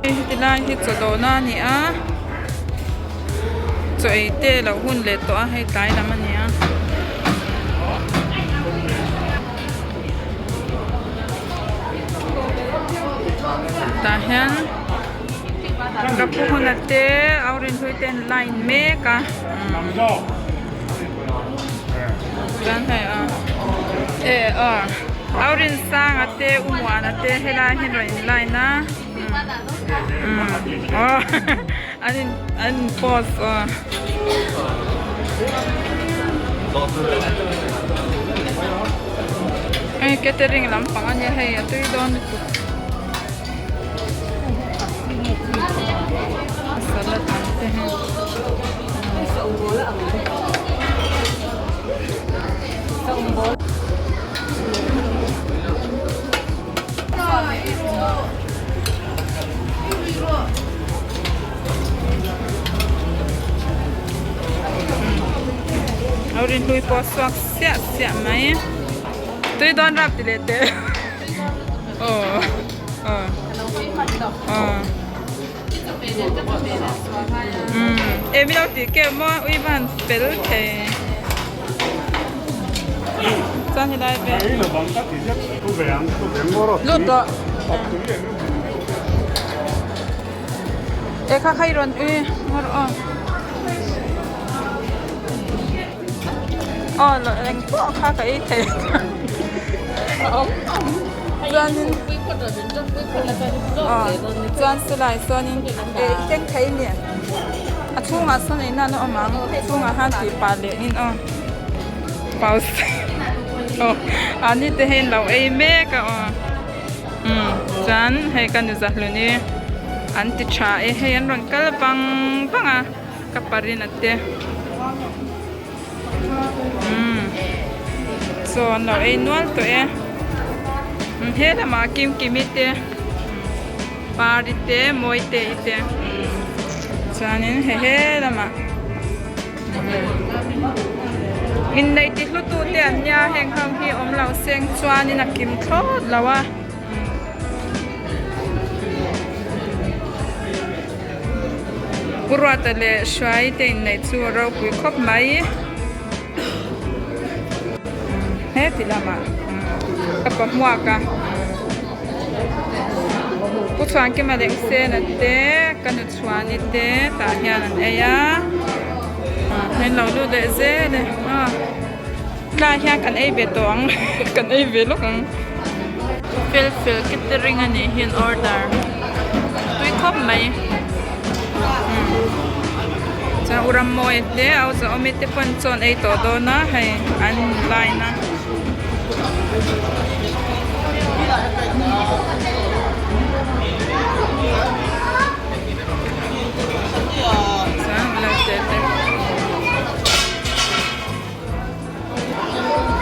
Tilai hit so do na ni a choi te lo hun le to a hei tai lam ani a ta hian kapu hun ate aurin hui ten line me ka kan hai a aurin sang ate umwan ate hela hin rai line na oh an pause catering lampang anya hay atoy don salad ante hai aurin hui po swak sia mai tôi đón rap thì lệ tệ em đâu thì kêu mua uy ban bể thế sao thì đây về lót đó em khác hay rồi uy ngon là anh có khác cái thế John Sulai Sonin Ken Kailian a chunga sonai na no amang chunga han ti pa le in pause ani te hen lo e me ka John he kan za hluni an ti cha e he an ron kal panga kaparin ate so no e nual to e he la ma kim kimite parite moite ite chanin he la ma in nei ti hlu tu te anya heng hang hi om lau seng chuanin a kim thot lawa Ruata Weds Hruaii te nei chu ro pui khop mai he ti lama ka mua ka ku chuan ke ma leng se na te kan chuan ni te ta hian an eya hen lo lu de ze le la hian kan ei be tong kan ei be lok fel catering ani hian order tui khop mai cha uram moi te au za omite pon chon ei to do na hai an line na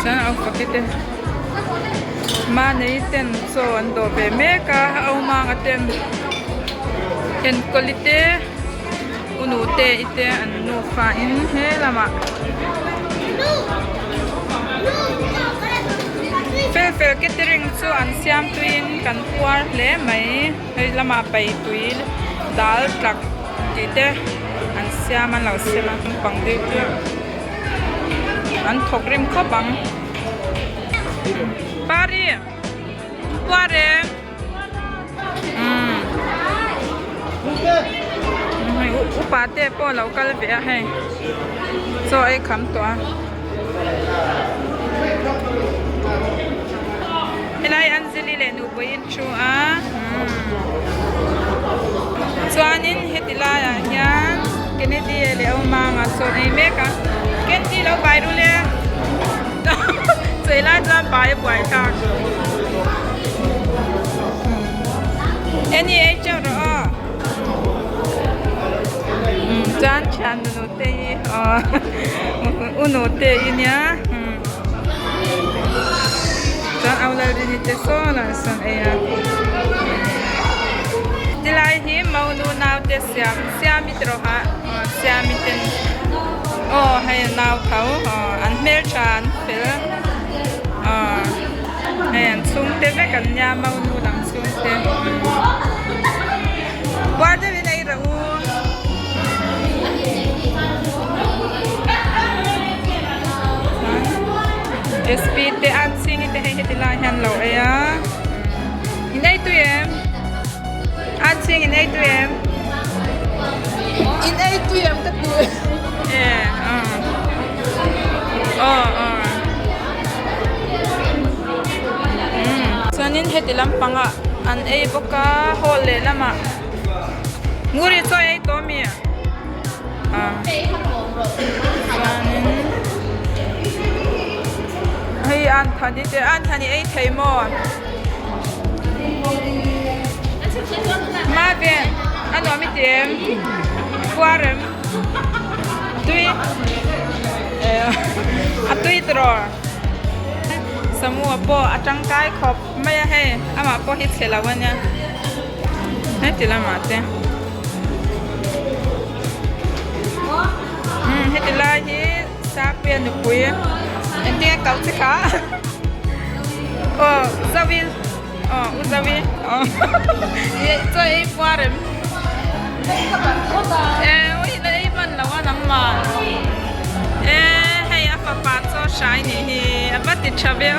Sana au pakete ma nei ten so an do be me ka au ma ngaten en quality unu te ite an no fa in he lama fel catering chu an siam tuin kan puar le mai hei lama pai tuil dal tlak ite an siam an lau sema pang de an thokrim kho bang pari pare upate po local ve hai so ai kham to Hilai Anjali le nu boin chu a chuanin hetila ya hian Kennedy le oma nga so ei meka Kennedy lo bai ru le sei lai tlan bai bai ta any age ro chan chan nu te uno te inya chan aula ri te so la san eya tilai hi mau nu naw te siam mitro ha siam miten hay naw thau an mel chan pel hay an sung te ve kan nya mau nu lam sung te SP te an sing te he te lai han lo aya in ai tu em an sing in ai tu em in ai tu em ta tu sanin he te lampanga an ei boka hol le lama nguri choi ai to mi hey an thani ai thei mo ma ben an wa mi tem quarem tui a tui tro samua po atang kai khop mai he ama po hit khelawan ya he tila mate he tila hi sa pian nu pui en dia kau chika zawil uzawi ye choi quarem ui nei man lawa nang ma hay apa pa cho sai ni hi abati chabe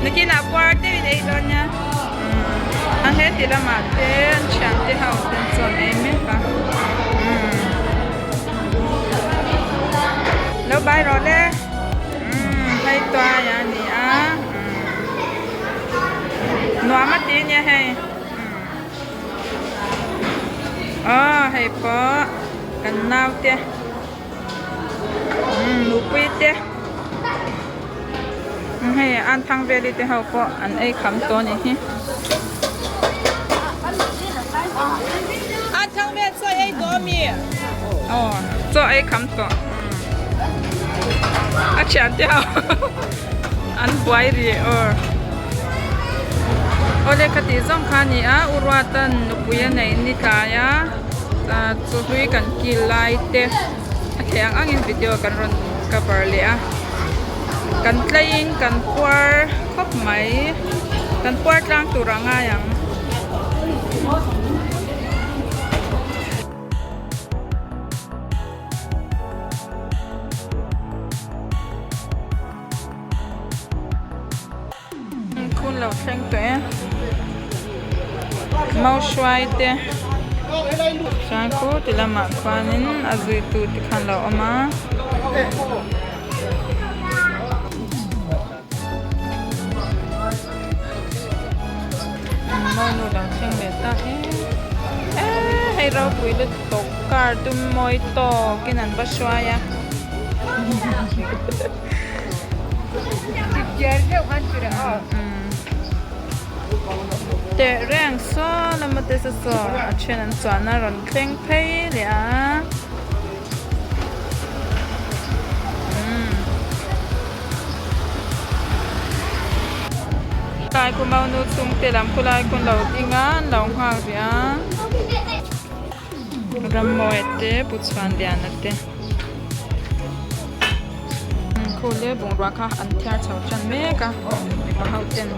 niki na parte ni donya an he tila mate an chante hau ten son eme pa lo bai ro le hay toa ya ni noa ma ti nya hay hay po kan nau te lu pui te hay an thang ve li te hau po an ai kham to ni hi an thang ve so ai do mi so ai kham to a chan te hau an buai ri ole khati zong khani urwatan nupuya nei ni ta ya chu hui kan ki lai te akhang angin video kan ron cover le kan tlaing kan puar khop mai kan puar tlang turanga yang kun lo thleng te mau shwai te sang ko tilama kwanin azui tu tikhan lo ama mau nu lo thleng le ta hay rau pui le tok kar tum moi to kinan ba shwaya te reng so na mate so a chen an chuan na ron thleng phei le kai ku mau nu chung te lam kulai kun lo tinga lo ha ria ram moete puchwan lian ate khole bung ra kha an thar chau chan me ka ba hau ten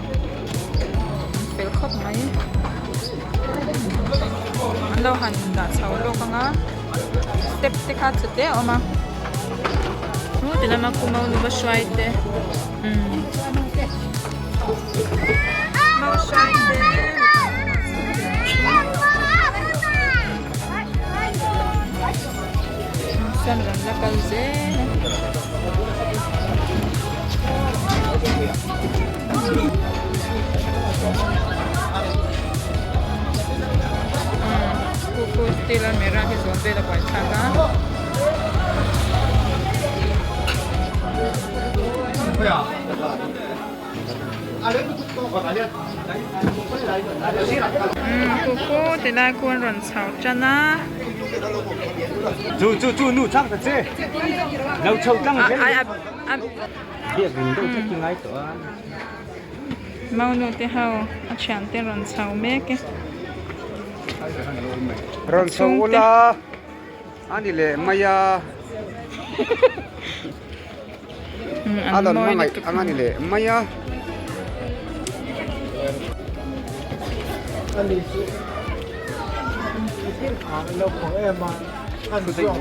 pel khop mai an lo han da chau lo ka nga step te kha chute oma te lama ku mau nu ba shwai te mau shwai te san ram la kalze kuku stila merah ki zombe la pai thanga kuku tila kun ron chau chana chu nu chang ta che nau chau chang che biết mình đâu chắc chừng ấy tụi mau nu te hau a chan te ron chau me ke ron chau la ani le maya alon mangai angani le maya ani lo của em mà ăn được không?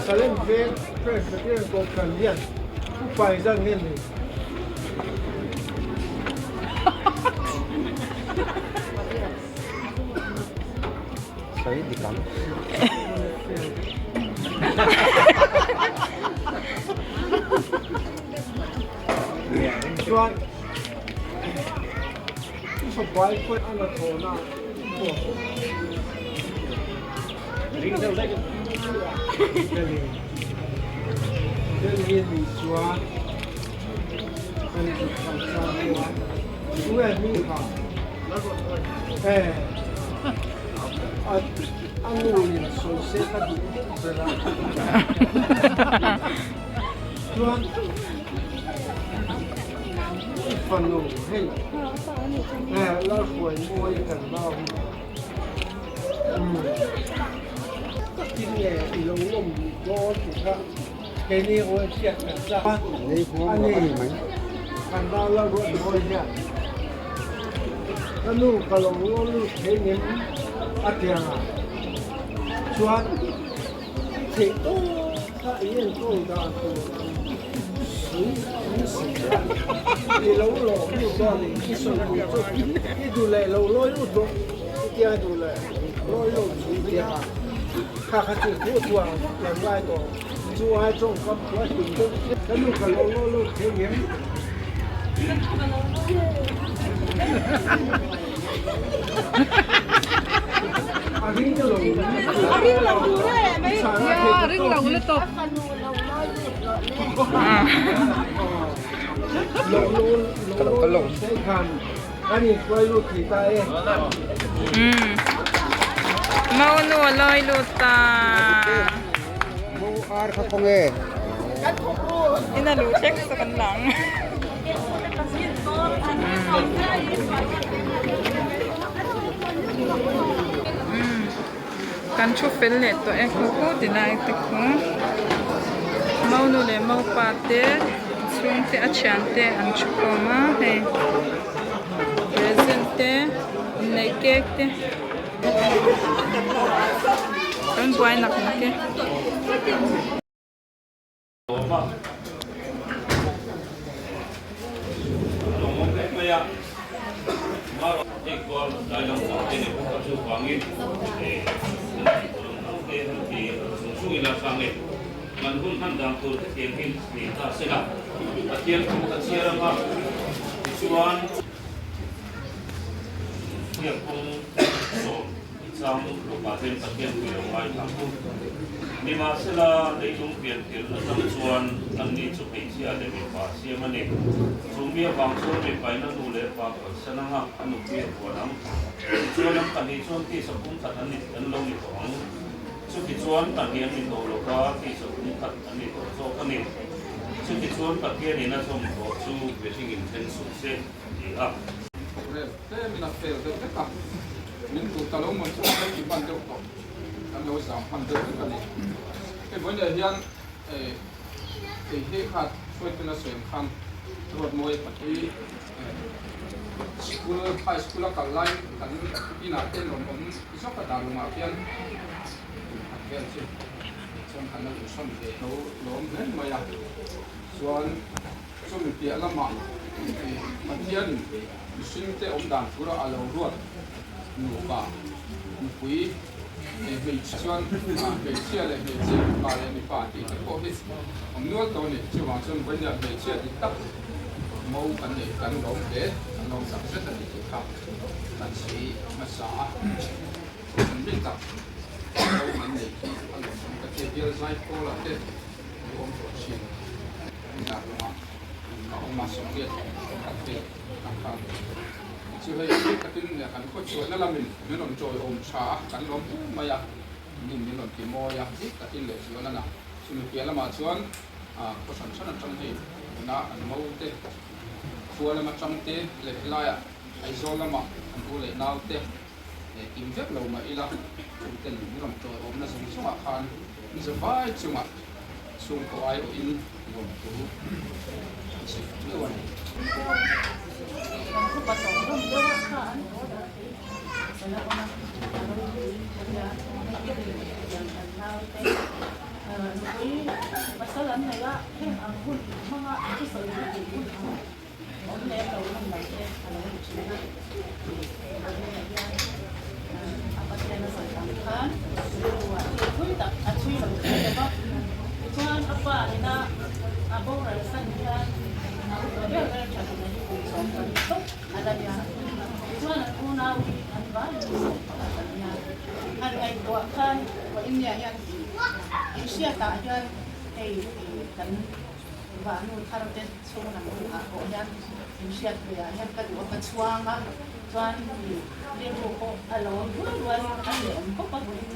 Lên về fresh cái có cần liền phải ra nghe này Đấy thì cắm. Chuan số quái quên ăn là thổ nào Ring đâu đấy. Đây là gì chuan anh chụp làm sao đi đúng là mình hả anh ngồi là sôi xe các thứ rồi là chuan phần nổ hay là khỏi mua cần bao kinh nghiệm thì lâu lắm có thì khác cái này tôi chết là sao anh ấy thành ra là ruột thôi nha cái nu cái lòng nu thế nên ăn tiền à chuan thì tôi cái yên tôi đã tôi thì lâu lâu như đó thì cái số cái đồ lại lâu lâu lúc đó cái tiền đồ lại lâu lâu chỉ tiền à khác thì tôi chua làm lại đó chua hay trong cấp quá trình đó cái lúc cái lâu lâu thế nhỉ ring lâu đấy mấy ring lâu lên top lâu sẽ khăn anh ấy quay lúc thì ta ấy mau nua lôi luta Mau ar khắp không nghe. ina lu check sa kanlang kan chu fel le to e ko ko dinai te ko mau nu le mau pa te chung te a chan te an chu ko ma he present te nei cake te an buai nak na keมันหุ้นท่านดังตัวที่เกี่ยวกับนี่ถ้าเสร็จแล้วเกี่ยวกับเชื่อมาส่วนเกี่ยวกับส่วนสามลูกบาศก์เป็นเกี่ยวกับไว้ทำหุ้นนี่มาเสร็จแล้วได้ลงเปลี่ยนเกี่ยวกับส่วนอันนี้จะไปเชื่อได้เป็นภาษามันเองตรงนี้บางส่วนเป็นไปนั่นดูเลยบางส่วนนั่งอันนู้นเกี่ยวกับน้ำส่วนนั้นกันนี้ส่วนที่สกุลขัดอันนี้อันลงในของสุกิจวนตัดเลี้ยงในตัวโลกาที่สกุลขัดอันนี้ตัวโซกันนี้สุกิจวนตัดเลี้ยงในนั้นสมบูรณ์สู่เวทีอินเทนสุดเสียดีอ่ะแต่มีนักเตะเด็กก็มีตัวตลกมันช่วยให้บ้านเจ้าของอันเรา3,000เดือนกันนี่เป็นวันเดียวยันที่ขาดช่วยเป็นเสริมคันตรวจมวยปฏิสกุลไฮสกุลกันไล่กันที่นาเต้นผมที่ชอบกระดานลงมาเพียนเพียนสิส่วนคันนั้นส่วนเดียวล้มเล่นมาอย่างส่วนส่วนเดียวละมันมันเทียนซึ่งเจ้าอมดันกุระอาลรวดหนูป่าหนูปุยเฮชวนเฮเชียเลยเฮเชียป่าเลยมีป่าที่ก็ฮิตผมนึกตัวนี้ชื่อว่าส่วนเป็นอย่างเฮเชียที่ตักมูกันเนี่ยกันลงเด็ดกันลงสังเกตอะไรที่ครับกันสีมาสามันไม่ตักเรามันเนี่ยที่กันลงกันเดียวใช้โคลาเด็ดรวมตัวชิ้นจากมาเอามาสมเด็จกันเด็ดนะครับชื่อให้กันตึ้งเนี่ยกันก็ช่วยนั่นละมินนี่หล่นโจยอมชากันล้มมาอยากนี่หล่นกี่โมอยากที่กันตึ้งเลยชวนนั่นน่ะชื่อเกี่ยวละมาชวนก็สันชันจังที่นะอันมูเตชวนละมาจังเตเล็กลายไอโซละมาอันกูเลยนาวเตกินเจ็บเรามาอีละจุดเต็นนี่หล่นโจยอมนั่นสมชวคันนี่สบายจุ่มส่งก็ไออินหล่นตัวสิเรื่องวัน Jadi masalah ni lah, angkut mana itu selalu angkut. Orang lain tahu orang lain kalau macam apa yang nak sampaikan, itu tak acui lah. Tuan apa ina abang rasa dia, dia orang cakap ni soalan itu ada dia. Tuan aku nak anbang, ada dua kan, ini yang Insia tak ada dan bahan karakter semua aku yang Insia tu yang kedua kecuang tuan dia buku alon tuan ada kok pagawin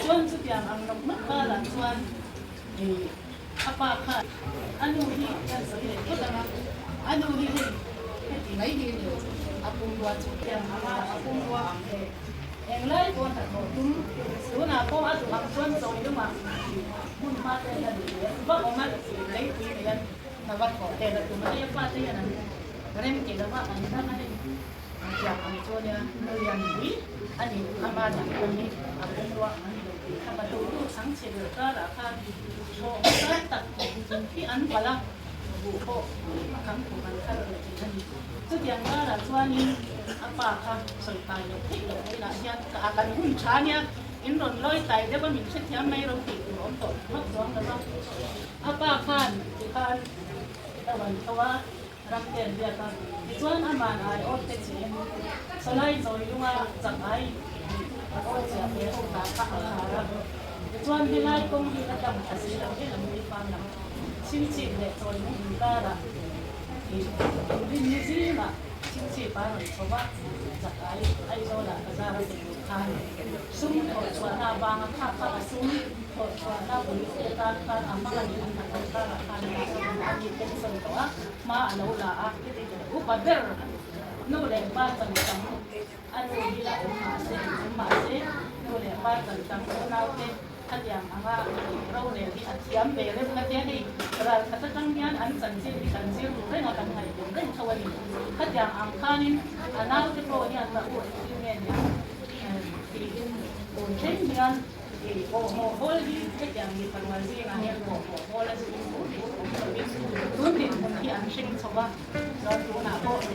tuan setiap orang nak tuan apakah anu ni yang saya kata anu ni ini aku buat yang aku buat yang lain pun tak tahu. Tuan aku ada tuan tahu itu mah, mun mata yang dia, sebab orang lain ini yang nampak kau. Tapi tu mana yang pasti yang nanti, kerana kita mah anda mana yang anjurannya yang ini, ani apa yang ini aku buat ani. Apa tu sanksi berkara kan, so saya tak tapi an pala buku kamu bukan kalau jadi. Itu yang mana tuan ini apakah serta itu tidak yang akan muncanya indon loi tai dia pun bisa tiap mai roti untuk maksuang dalam apakah kan kawan kawan rakyat dia kan tuan aman ai otte sih selain soal rumah cakai atau siapa yang tak harap tuan nilai kong kita dapat hasil lagi lebih panjang cincin deh soal negara ini sih mak cincin barang coba cakai ai soal azar kan sum suara bang apa sum suara beli kan amangan di antara kan lagi tension toa ma alaula upader no le batan kamu anu bila umase no le batan kamu naute yang apa rau le di atiam bere bukan di beral kata kangian an sanjir ruai akan hari dan kawali kat yang angkanin anak itu pro ni anda buat ini ni unten dengan hol di yang di perwasi yang hol di tuntin mungkin ansing coba lalu nak buat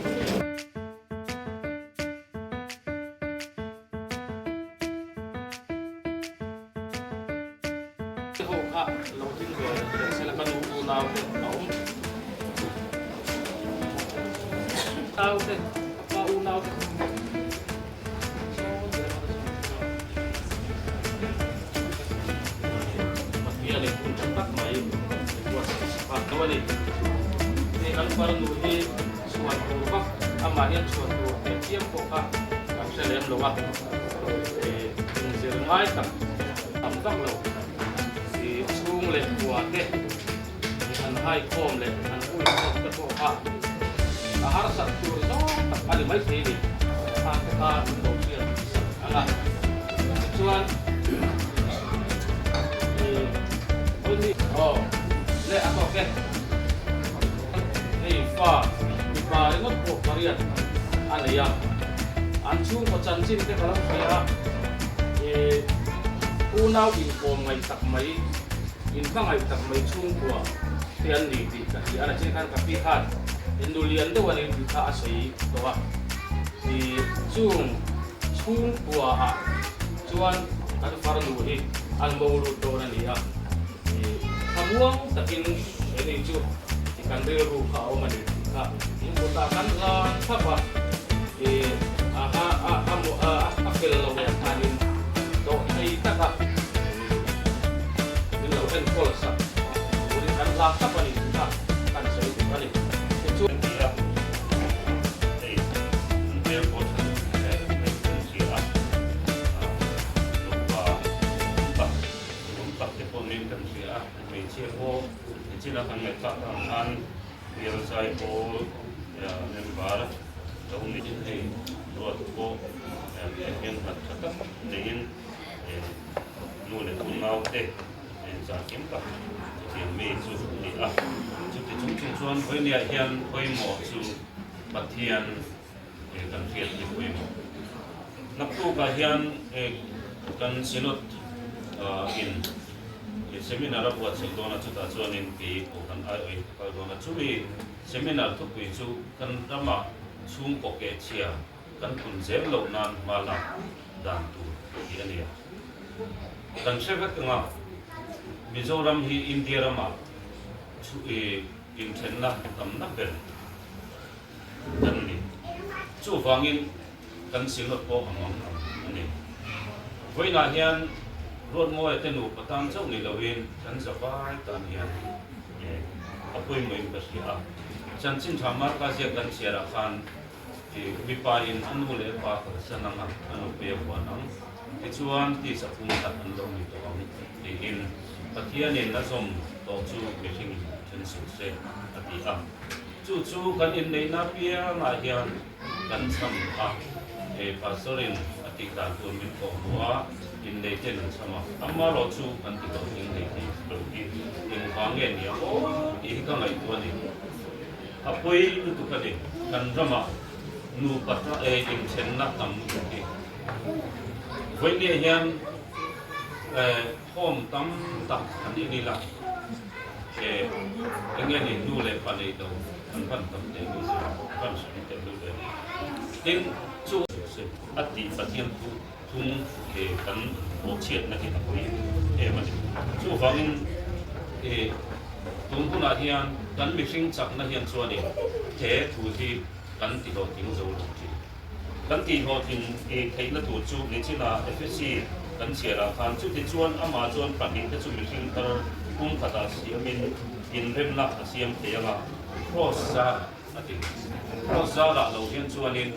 เราทิ้งเลยเสร็จแล้วก็ดูเราเอาเสร็จก็อูเราIya deh, cepat main buat cepat. Kawan ni, ni kalau baru nuhi suatu rumah, amalnya suatu tiap pokok kami selain luar. Ruai tak, tambah lo. Sung le buat deh, an hai kom le, an ui ke pokok. Harus satu so tak kali mai sini. Kita mendosia, alah. Tuan. Oh, le ako ke. Fa ini kok varian ane ya. Anjung ko chancin te kalau saya unau info mai tak mai info mai tak mai chung ko tian ni di kasi ana chin kan kapihan indulian de wani di ka asai to wa di chung ko chuan kan farnu hi an bawlu to na ni ya kamuang takin ini cu ikan beru kau mandi kak ini botakan lan apa kamu apel lo yang kanin to ini kakak ini lo kan kolsa udah kan laptop ini kak kan saya itu kali itu dia dia bosan siapa lupa deponin kan siapa Cielo, Cila kan mereka kan biar saya ko ya member tahun ini dua ko yang kata dengan nule tunau teh sakim tak yang meju ni jadi cung koi ni yang koi mo su batian kan fiat ni koi mo naktu bahian kan silot in seminar buat sedona tu tak cuan ini bukan ai kalau dona cumi seminar tu kuisu kan ramah sum koke cia kan kunjel lo nan malam dan tu ini ya dan saya kata Mizoram hi India ramah in China tam nak ber dan ni cu fangin kan Singapore among ni voi na hian rốt ngôi tên nụ patang châu ni lawin chan sabai tan hian apoi mình bas ya chan chin thamar ka sia kan sia ra khan ki mipa in anu le pa ka sanang anu pe wanang ti chuan ti sa phum ta an lo ni to ti in pathian in na som to chu be sing chen su se ati a chu kan in nei na pia na hian kan sam a pastorin ati ka tu min ko wa in the ten sama amma lo chu kan ti ko in the lo ki in wangen ya i ka ngai tu ni apoi tu ka de kan rama nu patra in chen na tam ki voi ni hian hom tam tak kan ni la engen ni nu le pa le do kan tam de ni kan su ni te lu de tin chu ati pathian tu tung kan bộ triệt là cái thằng ấy mà chú phóng tung cũng là hiện kan mình sinh chắc là hiện xóa đi thế thủ thì kan thì họ tiếng dấu được chứ kan thì họ tiếng thấy là thủ chú nên chỉ là FSC kan chia ra khan chú thì chuan ama chuan bản hình cái chú mình sinh thar cũng khá là xí mình in rem là xí em thấy là cross ra là tiếng cross ra là đầu tiên chuan nên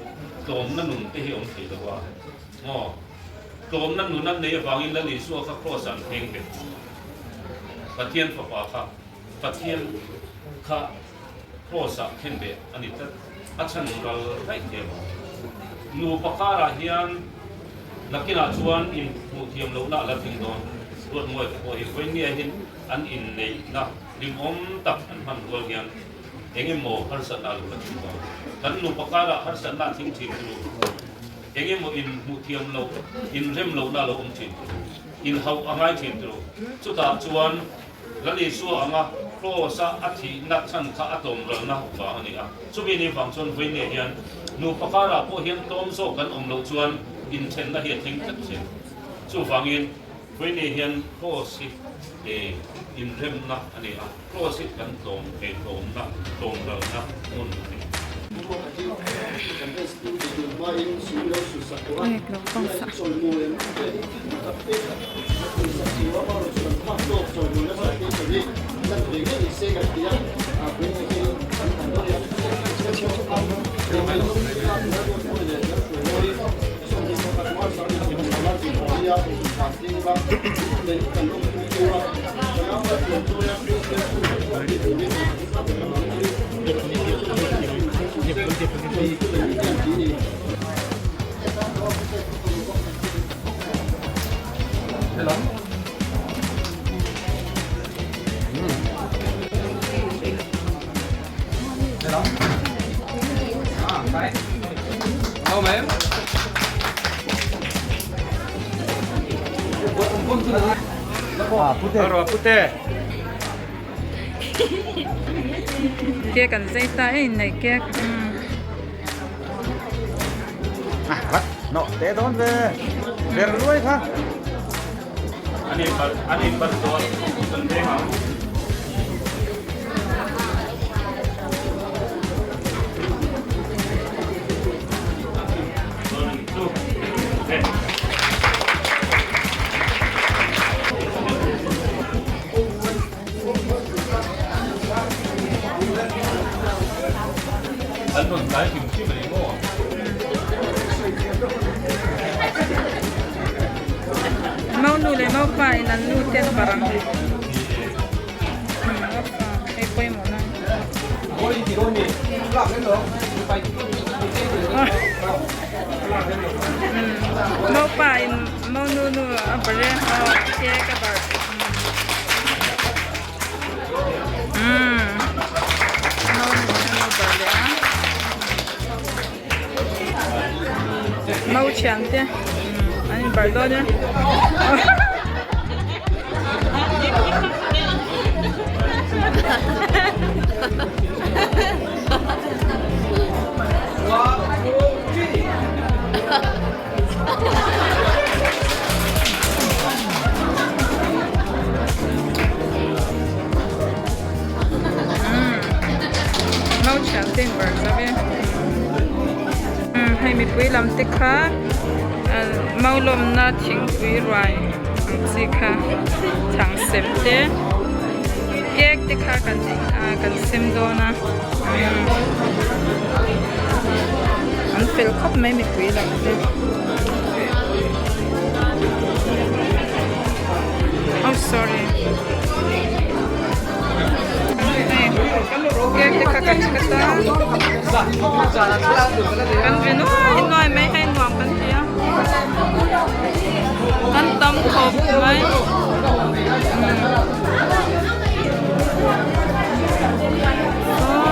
tôm nó nung tới hiện thấy được qua tômนั้นนู่นนั้นในฝั่งอินแล้วนี่ชัวร์เขาโคสันเพลงเป็นปะเทียนฝาค่ะปะเทียนข้าโคสันเพลงเป็นอันนี้ถ้าอาจารย์เราได้เดียวนูปะการะเฮียนนักกีฬาชวนอินมุทียมเราหน้าละทิ้งโดนรถมวยโอ้ยวันนี้เห็นอันอินในนะริมอมตักอันพันตัวเฮียนเองโมฮัลสันนาลุละทิ้งโดนกันนูปะการะฮัลสันนาทิ้งทิ้งดูเองโมอินมุทียมเราอินเร็มเราหน้าเราอมทิ้งอินเขาอะไรทิ้งดูสุดท้ายชวนแล้วนี่ชัวร์อ่ะโคซาอัฐินักชันข้าตมเราหน้าหัวอันนี้อ่ะสุบินีฝั่งชนวันนี้เฮียนนูปะการะพวกเฮียนต้มโซกันเราชวนอินเชนละเฮียนทิ้งทัดเชนสู้ฟังอินวันนี้เฮียนโคสิอินเร็มนะอันนี้อ่ะโคสิกันตมเป็นตมนะตมเรานะมุ่นนี่Đâu mà em? Pute. kia cần dây tay này kia Bắt, nó để đón về ruai ha. Anh em bắt đầu vấn đề nào? Anh còn cái tìm kiếm này không? mau nu le mau pa inan nu ten barang ai poi mo na Ôi thì đôi mình làm cái đó phải mau pa in mau nu apare che ka bar mau nu bar le mau chang te anh bar do nha mau chả tên vợ sao vậy hay mi bùi làm tích khá mau lawmna thing pui ruai ang chi kha thang sem te kek te kha kan sem do na an fel khop mai mi pui lam te oh sorry kek te kha kan chikata kan vinu inoi mai hai nuam kan tia kan tam khop mai oh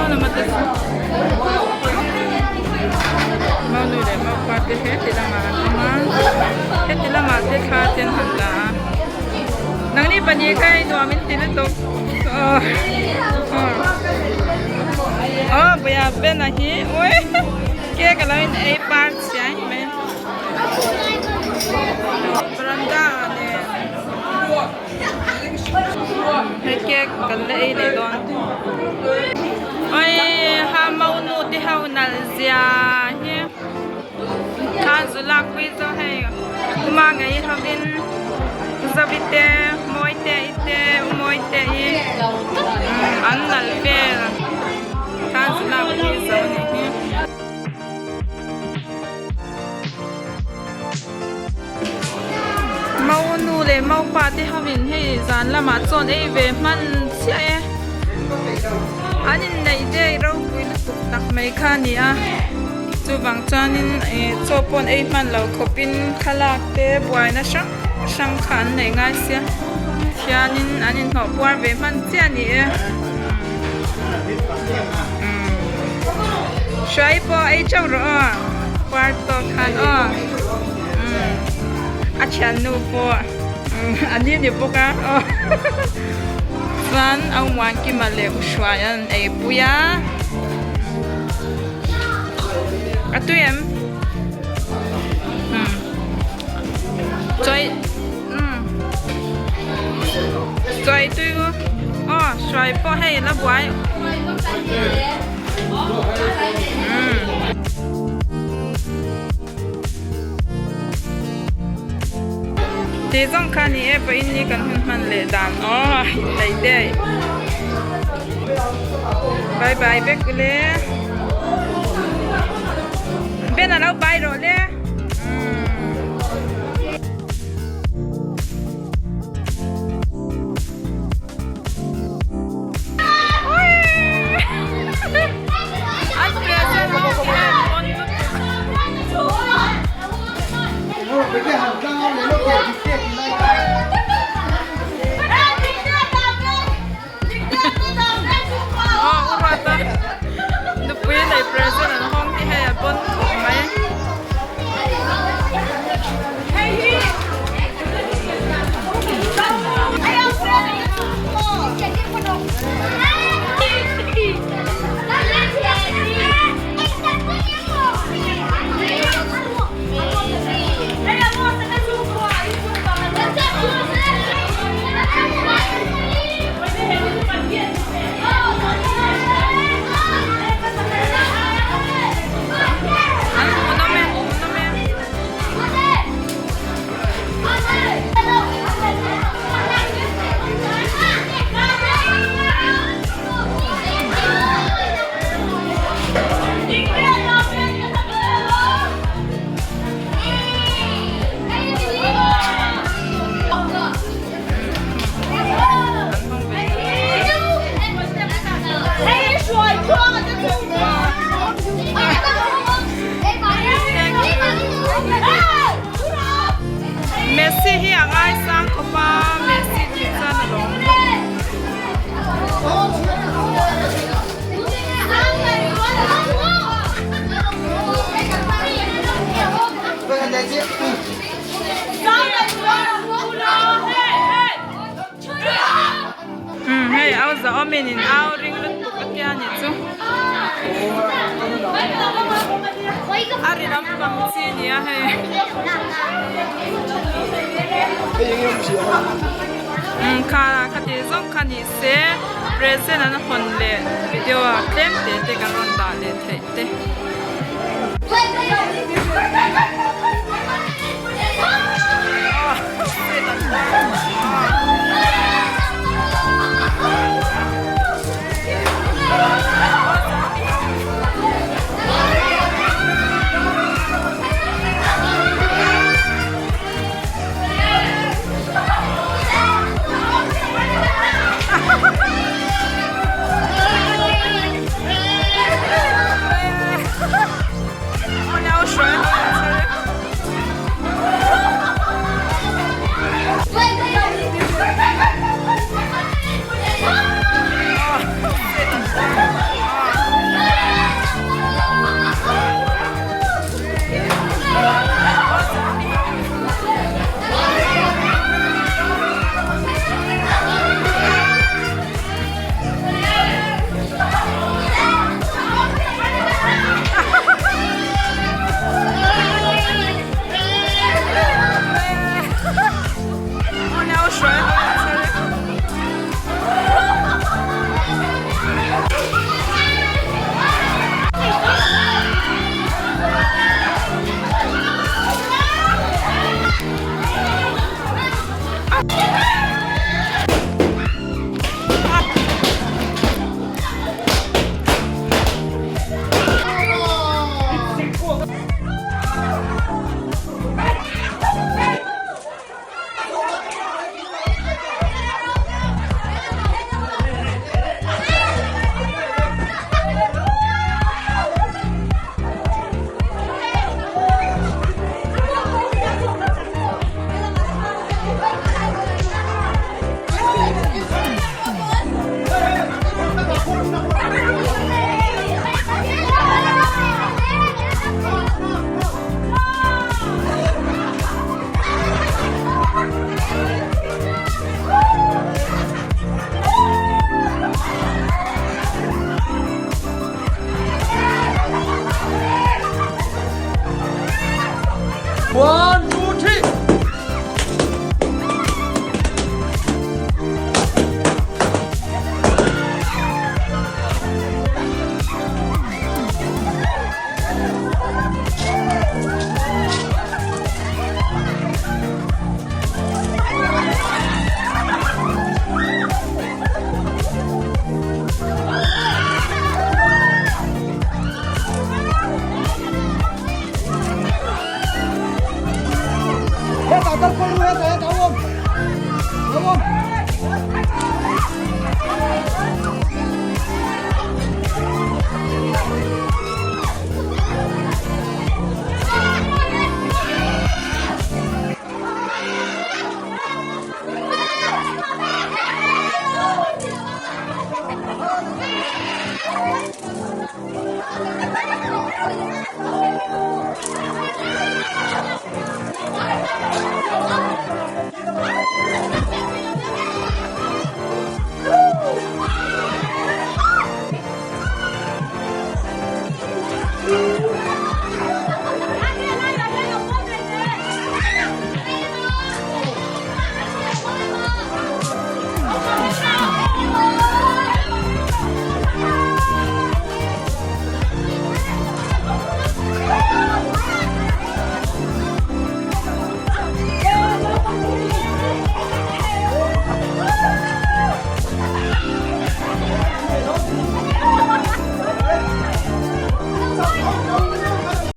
namate mau nu le mau pa te he te lama te kha ten han la nang ni pani kai nuam in tin to oh bia ben a hi oi ke ka lain ei part sai me beranda ne ke kan le ei le don oi ha mau nu ti hau nal zia hi kan zula quiz do hai kuma ngai havin zabite moite ite moite i an nal ver kan zula quiz do ni mau nu le mau pa ti havin hei zan lama chon ei ve man chia e anin nei de ro pui lu tuk tak mai kha ni a chu wang chanin chopon ei man lo khopin khalak te buai na sang khan nei ngai sia hianin anin ho puar ve man chia ni e shai po ei chau ro puar to khan a chan nu po anh đi po ka van ông wan ki ma le hruai an ei puya a tu em choi choi tu hruai po hei la buai thì trong khăn thì em phải đi cần hơn lệ đàn lấy đây bye bye bé cứ lẽ bên nào đâu bay rồi lẽ mình in ao ring lụt bục cái kia nhỉ chú ari làm bằng chi nhỉ hay khá khá thì giống khá nhỉ sẽ present anh hôn lệ video claim để cái ron đã để thấy thế One, two, three. Hết tao con luôn hết rồi, tao luôn. Đúng không?